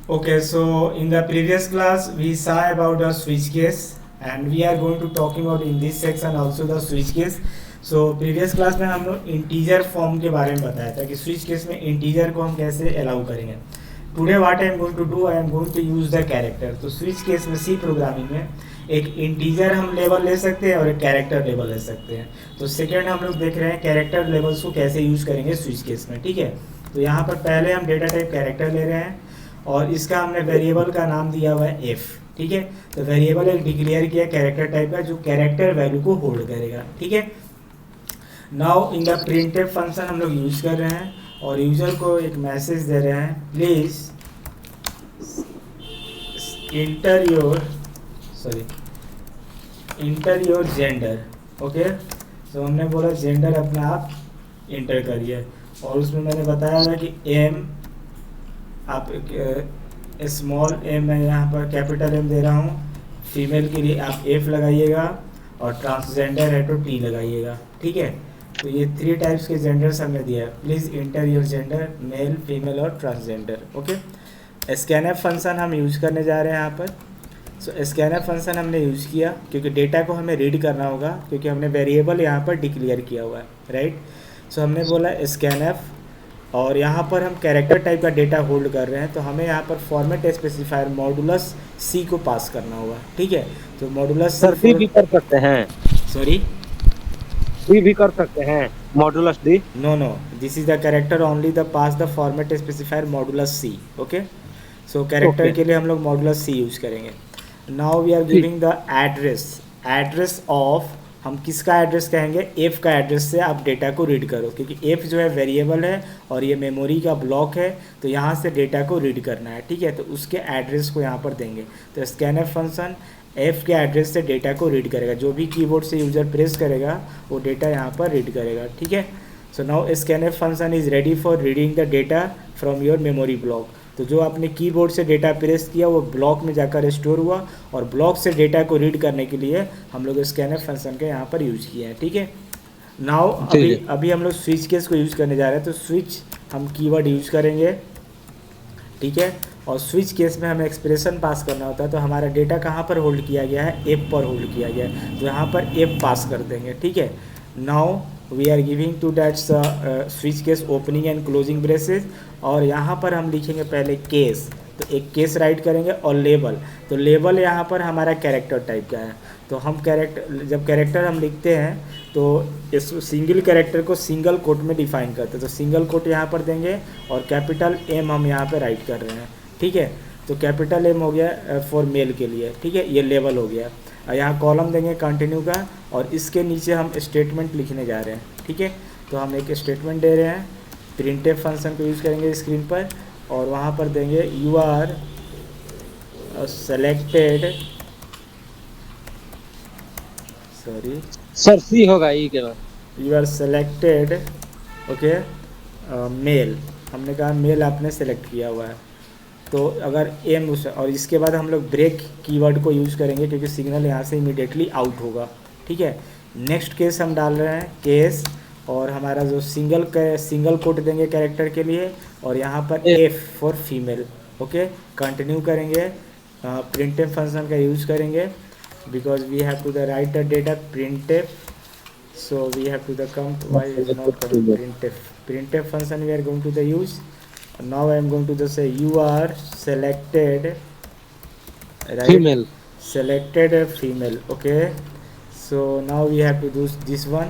Okay, so in the previous class we saw about the switch case and we are going to talking about in this section also the switch case. So previous class में हम लोग integer form के बारे में बताया था कि switch case में इंटीजर को हम कैसे अलाउ करेंगे. Today what I am going to do, I am going to use the character. तो स्विच केस में सी प्रोग्रामिंग में एक इंटीजर हम लेवल ले सकते हैं और एक कैरेक्टर लेवल ले सकते हैं. तो सेकेंड हम लोग देख रहे हैं कैरेक्टर लेवल्स को कैसे यूज करेंगे स्विच केस में. ठीक है, तो यहाँ पर पहले हम डेटा टाइप कैरेक्टर ले रहे हैं और इसका हमने वेरिएबल का नाम दिया हुआ है एफ. ठीक है, तो वेरिएबल एक डिक्लेयर किया कैरेक्टर टाइप का जो कैरेक्टर वैल्यू को होल्ड करेगा. ठीक है, now in the printf function हम लोग यूज कर रहे हैं और यूजर को एक मैसेज दे रहे हैं, please inter your gender. Okay, तो हमने बोला जेंडर अपने आप इंटर करिए और उसमें मैंने बताया था कि एम आप स्मॉल एम मैं यहाँ पर कैपिटल एम दे रहा हूँ. फीमेल के लिए आप एफ लगाइएगा और ट्रांसजेंडर है तो टी लगाइएगा. ठीक है, तो ये 3 टाइप्स के जेंडर्स हमने दिया है. Please enter your gender, male, female और ट्रांसजेंडर. ओके, स्कैनएफ फंक्शन हम यूज़ करने जा रहे हैं यहाँ पर. सो स्कैनएफ फंक्शन हमने यूज़ किया क्योंकि डेटा को हमें रीड करना होगा क्योंकि हमने वेरिएबल यहाँ पर डिक्लेयर किया हुआ है. राइट, सो हमने बोला स्कैनएफ और यहाँ पर हम कैरेक्टर टाइप का डेटा होल्ड कर रहे हैं तो हमें यहाँ पर फॉर्मेट स्पेसिफायर मॉडुलस सी को पास करना होगा. ठीक है, तो मॉडुलस सर डी भी कर सकते हैं. सॉरी, डी भी कर सकते हैं modulus D. No no, this is the character only the pass the format specifier modulus C. Okay, so character के लिए हम लोग मॉडुलस सी यूज करेंगे. Now we are giving the address of, हम किसका एड्रेस कहेंगे, एफ का address से आप डेटा को रीड करो क्योंकि एफ जो है वेरिएबल है और ये मेमोरी का ब्लॉक है तो यहाँ से डेटा को रीड करना है. ठीक है, तो उसके एड्रेस को यहाँ पर देंगे. तो स्कैनएफ फंक्शन एफ के एड्रेस से डेटा को रीड करेगा, जो भी कीबोर्ड से यूज़र प्रेस करेगा वो डेटा यहाँ पर रीड करेगा. ठीक है, so now scanf function is ready for reading the data from your memory block. तो जो आपने कीबोर्ड से डेटा प्रेस किया वो ब्लॉक में जाकर स्टोर हुआ और ब्लॉक से डेटा को रीड करने के लिए हम लोग स्कैनएफ फंक्शन का यहाँ पर यूज किए हैं. ठीक है, नाउ अभी हम लोग स्विच केस को यूज़ करने जा रहे हैं. तो स्विच हम कीवर्ड यूज करेंगे. ठीक है, और स्विच केस में हमें एक्सप्रेशन पास करना होता है तो हमारा डेटा कहाँ पर होल्ड किया गया है, एप पर होल्ड किया गया है तो यहाँ पर एप पास कर देंगे. ठीक है, now we are giving to that switch case opening and closing braces और यहाँ पर हम लिखेंगे पहले केस. तो एक केस राइट करेंगे और लेबल. तो लेबल यहाँ पर हमारा कैरेक्टर टाइप का है तो हम जब कैरेक्टर हम लिखते हैं तो इस सिंगल कैरेक्टर को सिंगल कोट में डिफाइन करते हैं तो सिंगल कोट यहाँ पर देंगे और कैपिटल एम हम यहाँ पर राइट कर रहे हैं. ठीक है, तो कैपिटल एम हो गया फॉर मेल के लिए. ठीक है, ये लेवल हो गया. यहाँ कॉलम देंगे कंटिन्यू का और इसके नीचे हम स्टेटमेंट लिखने जा रहे हैं. ठीक है, तो हम एक स्टेटमेंट दे रहे हैं, प्रिंटफ फंक्शन को यूज़ करेंगे स्क्रीन पर और वहाँ पर देंगे you are selected, sorry sir C होगा ई के बाद. You are selected. Okay, mail, हमने कहा मेल आपने सेलेक्ट किया हुआ है तो अगर एम उस और इसके बाद हम लोग ब्रेक कीवर्ड को यूज़ करेंगे क्योंकि सिग्नल यहाँ से इमीडिएटली आउट होगा. ठीक है, नेक्स्ट केस हम डाल रहे हैं केस और हमारा जो सिंगल कोट देंगे कैरेक्टर के लिए और यहाँ पर F for female. Okay, continue करेंगे, प्रिंटफ फंक्शन का यूज़ करेंगे because we have to the write the data printf. So we have to the come why is not coming printf function we are going to the use. Now I am going to the say you are selected, right? Female. Selected a female. Okay, so now we have to do this one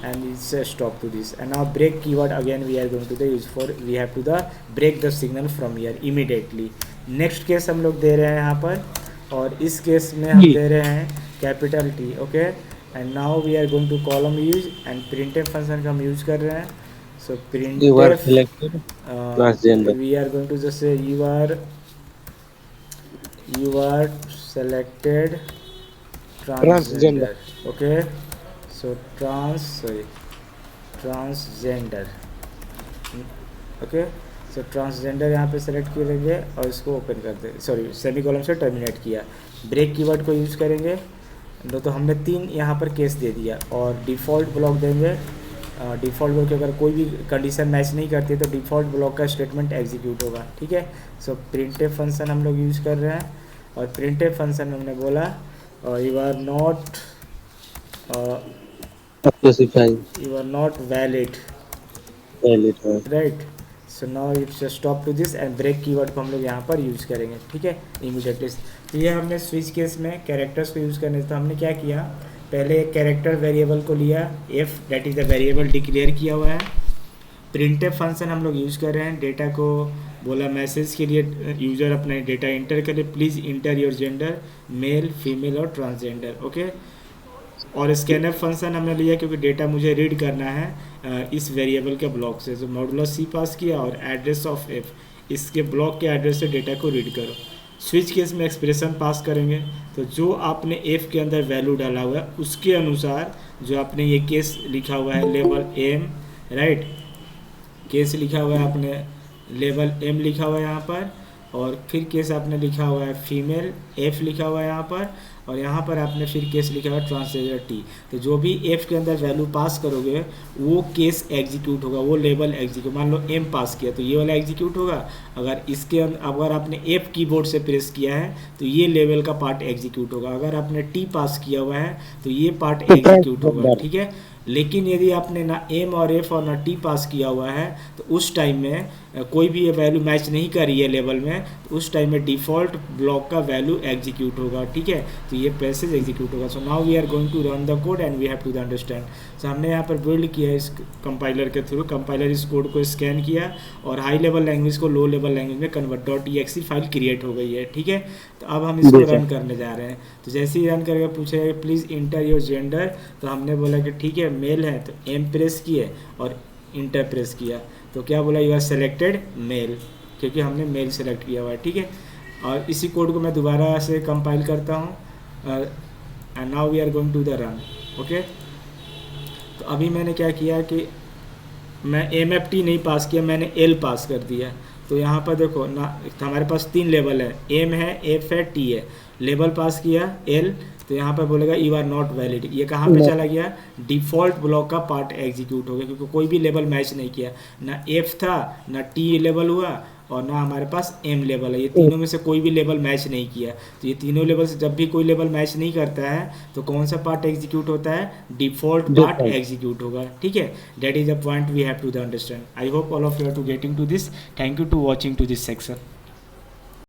and it's a stop to this and now break keyword again we are going to the use for we have to the break the signal from here immediately. next case हम लोग दे रहे हैं यहाँ पर और इस case में हम दे रहे हैं capital T. Okay, and now we are going to column use and printf function का हम यूज कर रहे हैं. so printf You are selected transgender. we are going to just say you are selected transgender. okay, so transgender. okay, so transgender यहाँ पे select करेंगे और इसको ओपन कर दे, सॉरी सेमीकोलन से टर्मिनेट किया. ब्रेक कीवर्ड को यूज़ करेंगे तो हमने 3 यहाँ पर केस दे दिया और डिफ़ॉल्ट ब्लॉक देंगे डिफ़ॉल्ट ब्लॉक अगर कोई भी कंडीशन मैच नहीं करती तो डिफ़ॉल्ट ब्लॉक का स्टेटमेंट एग्जीक्यूट होगा, ठीक है। सो प्रिंटफ फंक्शन हम लोग यूज़ कर रहे हैं, और प्रिंटफ फंक्शन में हमने बोला you are not specifying you are not valid, valid है। Right. So now it's stop to this and break keyword को हम लोग यहाँ पर यूज़ करेंगे, ठीक है, इमीडिएटली। तो ये हमने स्विच केस में कैरेक्टर्स को यूज़ करने से तो हमने क्या किया, पहले एक कैरेक्टर वेरिएबल को लिया, F that is the variable declare किया हुआ है। प्रिंटफ फंक्शन हम लोग यूज़ कर रहे हैं, डेटा को बोला मैसेज के लिए यूज़र अपना डेटा इंटर करे, please enter your gender, male female और ट्रांसजेंडर, ओके। और स्कैनफ फंक्शन हमने लिया क्योंकि डेटा मुझे रीड करना है इस वेरिएबल के ब्लॉक से, जो मॉडुलस सी पास किया, और एड्रेस ऑफ एफ, इसके ब्लॉक के एड्रेस से डेटा को रीड करो। स्विच केस में एक्सप्रेशन पास करेंगे, तो जो आपने एफ के अंदर वैल्यू डाला हुआ है उसके अनुसार जो आपने ये केस लिखा हुआ है लेवल एम, राइट, केस लिखा हुआ है आपने लेवल एम लिखा हुआ है यहाँ पर, और फिर केस आपने लिखा हुआ है फीमेल एफ लिखा हुआ है यहाँ पर, और यहाँ पर आपने फिर केस लिखा हुआ है ट्रांसजेंडर टी। तो जो भी एफ के अंदर वैल्यू पास करोगे वो केस एग्जीक्यूट होगा, वो लेवल एग्जीक्यूट, मान लो एम पास किया तो ये वाला एग्जीक्यूट होगा। अगर इसके अगर आपने एफ कीबोर्ड से प्रेस किया है तो ये लेवल का पार्ट एग्जीक्यूट होगा। अगर आपने टी पास किया हुआ है तो ये पार्ट एग्जीक्यूट होगा, ठीक है। लेकिन यदि आपने ना एम और एफ और ना टी पास किया हुआ है तो उस टाइम में कोई भी ये वैल्यू मैच नहीं कर रही है लेवल में, तो उस टाइम में डिफ़ॉल्ट ब्लॉक का वैल्यू एग्जीक्यूट होगा, ठीक है। तो ये पैसेज एग्जीक्यूट होगा। So now we are going to run the code and we have to understand. So हमने यहाँ पर बिल्ड किया है इस कंपाइलर के थ्रू, कंपाइलर इस कोड को स्कैन किया और हाई लेवल लैंग्वेज को लो लेवल लैंग्वेज में कन्वर्ट .exe फाइल क्रिएट हो गई है, ठीक है। तो अब हम इसको रन करने जा रहे हैं। तो जैसे ही रन करके पूछेगा प्लीज़ इंटर योर जेंडर, तो हमने बोला कि ठीक है मेल है, तो एम प्रेस किए और इंटर प्रेस किया, तो क्या बोला, यू आर सेलेक्टेड मेल, क्योंकि हमने मेल सेलेक्ट किया हुआ है, ठीक है। और इसी कोड को मैं दोबारा से कंपाइल करता हूँ and now we are going to the run, okay. तो अभी मैंने क्या किया कि मैं MFT नहीं पास किया, मैंने L पास कर दिया। तो यहाँ पर देखो ना, हमारे पास 3 लेवल है, M है, F है, T है। लेवल पास किया L, तो यहाँ पर बोलेगा यू आर नॉट वैलिड। ये कहाँ पे चला गया, डिफ़ॉल्ट ब्लॉक का पार्ट एग्जीक्यूट हो गया, क्योंकि कोई भी लेवल मैच नहीं किया, ना F था ना T लेवल हुआ और ना हमारे पास M लेवल है। ये तीनों में से कोई भी लेवल मैच नहीं किया। तो ये तीनों लेवल से जब भी कोई लेवल मैच नहीं करता है तो कौन सा पार्ट एग्जीक्यूट होता है, डिफ़ॉल्ट पार्ट एग्जीक्यूट होगा, ठीक है। That is the point we have to understand. I hope all of you are to getting to this. Thank you to watching to this section.